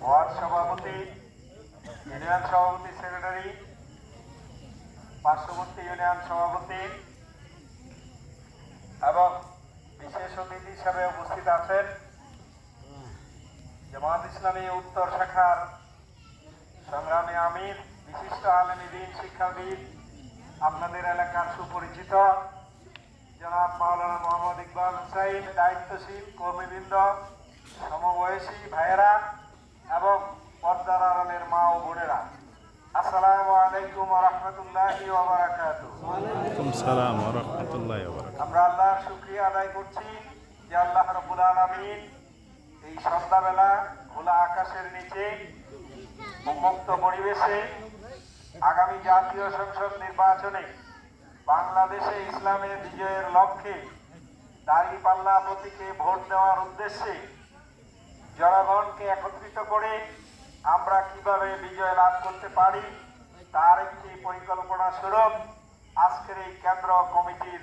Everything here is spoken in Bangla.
ওয়ার্ড সভাপতি, ইউনিয়ন সভাপতি, সেক্রেটারি, পার্শ্ববর্তী ইউনিয়ন সভাপতি এবং বিশেষ অতিথি হিসাবে উপস্থিত আছেন জামাত ইসলামী উত্তর শাখার সংগ্রামী আমির, বিশিষ্ট আলেমী দ্বীন, শিক্ষাবিদ, আপনাদের এলাকার সুপরিচিত জনাব মাওলানা মোহাম্মদ ইকবাল হুসাইন, দায়িত্বশীল কর্মীবৃন্দ, সমবয়সী ভাইয়েরা এবং পর্দার আড়ালের মা ও বোনেরা, আসসালামু আলাইকুম ওয়া রাহমাতুল্লাহি ওয়া বারাকাতুহু। ওয়ালাইকুম সালাম ওয়া রাহমাতুল্লাহি ওয়া বারাকাতুহু। আমরা আল্লাহর শুকরিয়া আদায় করছি যে আল্লাহ রাব্বুল আলামিন এই সন্ধ্যাবেলা খোলা আকাশের নিচে উন্মুক্ত পরিবেশে আগামী জাতীয় সংসদ নির্বাচনে বাংলাদেশে ইসলামের বিজয়ের লক্ষ্যে দাঁড়িপাল্লা প্রতীকে ভোট দেওয়ার উদ্দেশ্যে জনগণকে একত্রিত করে আমরা কিভাবে বিজয় লাভ করতে পারি তার একটি পরিকল্পনা স্বরূপ আজকের এই কেন্দ্র কমিটির